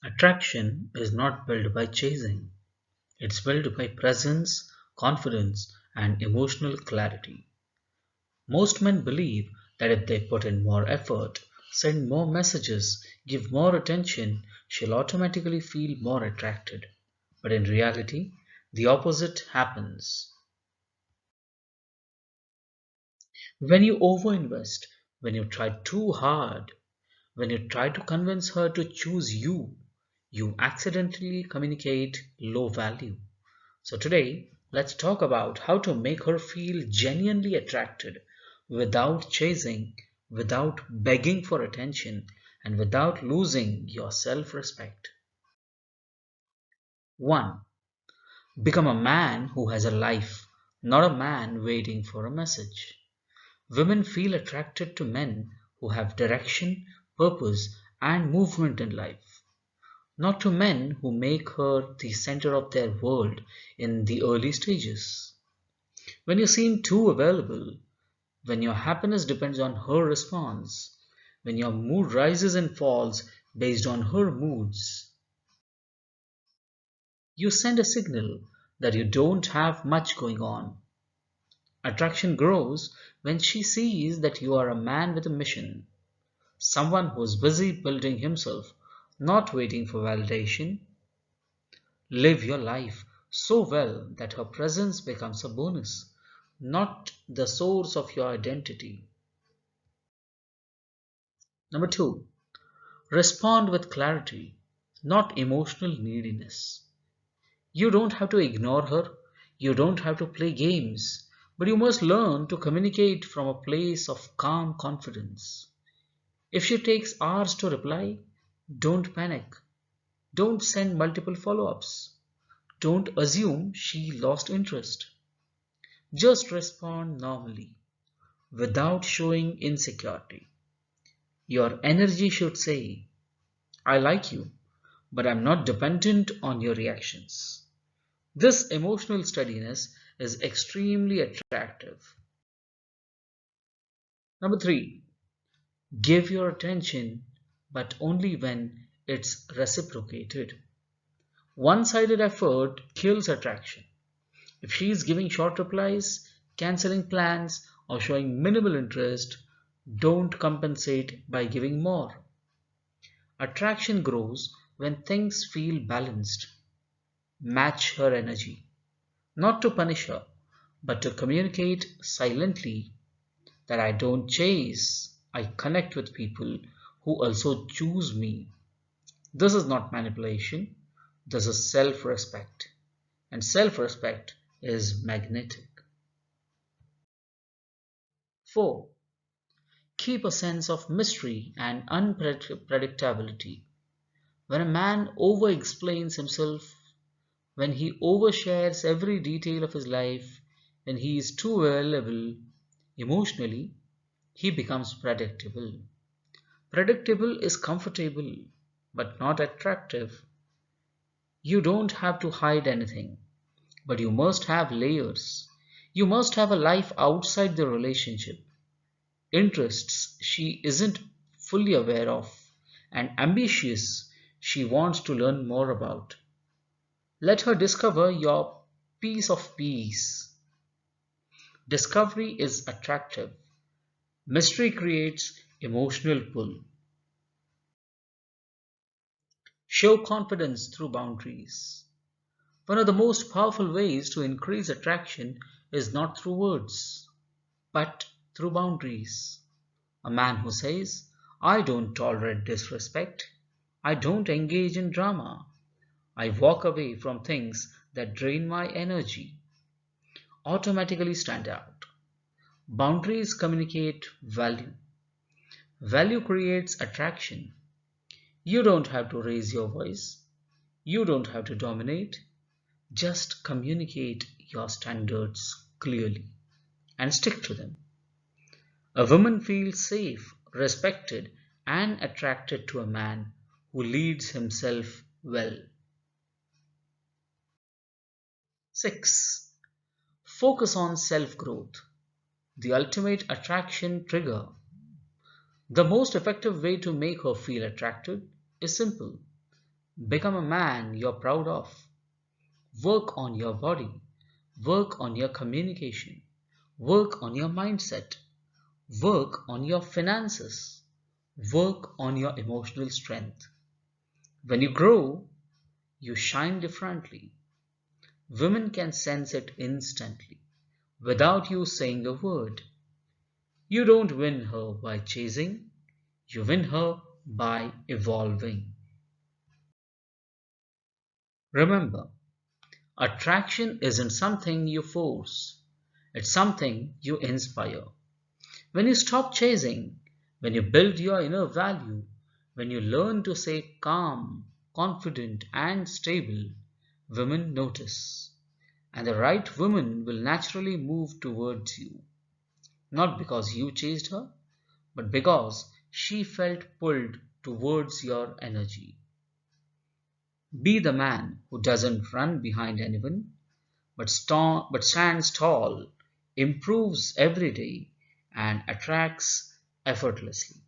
Attraction is not built by chasing, it's built by presence, confidence, and emotional clarity. Most men believe that if they put in more effort, send more messages, give more attention, she'll automatically feel more attracted. But in reality, the opposite happens. When you overinvest, when you try too hard, when you try to convince her to choose you, you accidentally communicate low value. So today, let's talk about how to make her feel genuinely attracted without chasing, without begging for attention, and without losing your self respect. 1. Become a man who has a life, not a man waiting for a message. Women feel attracted to men who have direction, purpose, and movement in life, not to men who make her the center of their world in the early stages. When you seem too available, when your happiness depends on her response, when your mood rises and falls based on her moods, you send a signal that you don't have much going on. Attraction grows when she sees that you are a man with a mission, someone who is busy building himself, not waiting for validation. Live your life so well that her presence becomes a bonus, not the source of your identity. Number 2. Respond with clarity, not emotional neediness. You don't have to ignore her, you don't have to play games, but you must learn to communicate from a place of calm confidence. If she takes hours to reply, don't panic. Don't send multiple follow ups. Don't assume she lost interest. Just respond normally, without showing insecurity. Your energy should say, I like you, but I'm not dependent on your reactions. This emotional steadiness is extremely attractive. Number 3, give your attention, but only when it's reciprocated. One sided effort kills attraction. If she is giving short replies, canceling plans, or showing minimal interest, don't compensate by giving more. Attraction grows when things feel balanced. Match her energy, not to punish her, but to communicate silently that I don't chase, I connect with people who also choose me. This is not manipulation, this is self respect. And self respect is magnetic. 4. Keep a sense of mystery and unpredictability. When a man over explains himself, when he overshares every detail of his life, when he is too available emotionally, he becomes predictable. Predictable is comfortable, but not attractive. You don't have to hide anything, but you must have layers. You must have a life outside the relationship, interests she isn't fully aware of, and ambitious she wants to learn more about. Let her discover your piece of peace. Discovery is attractive. Mystery creates emotional pull. Show confidence through boundaries. One of the most powerful ways to increase attraction is not through words, but through boundaries. A man who says, I don't tolerate disrespect, I don't engage in drama, I walk away from things that drain my energy, automatically stand out. Boundaries communicate value. Value creates attraction. You don't have to raise your voice. You don't have to dominate. Just communicate your standards clearly and stick to them. A woman feels safe, respected, and attracted to a man who leads himself well. 6. Focus on self growth, the ultimate attraction trigger. The most effective way to make her feel attracted is simple. Become a man you're proud of. Work on your body. Work on your communication. Work on your mindset. Work on your finances. Work on your emotional strength. When you grow, you shine differently. Women can sense it instantly, without you saying a word. You don't win her by chasing, you win her by evolving. Remember, attraction isn't something you force, it's something you inspire. When you stop chasing, when you build your inner value, when you learn to stay calm, confident, and stable, women notice. And the right woman will naturally move towards you, not because you chased her, but because she felt pulled towards your energy. Be the man who doesn't run behind anyone, but stands tall, improves every day, and attracts effortlessly.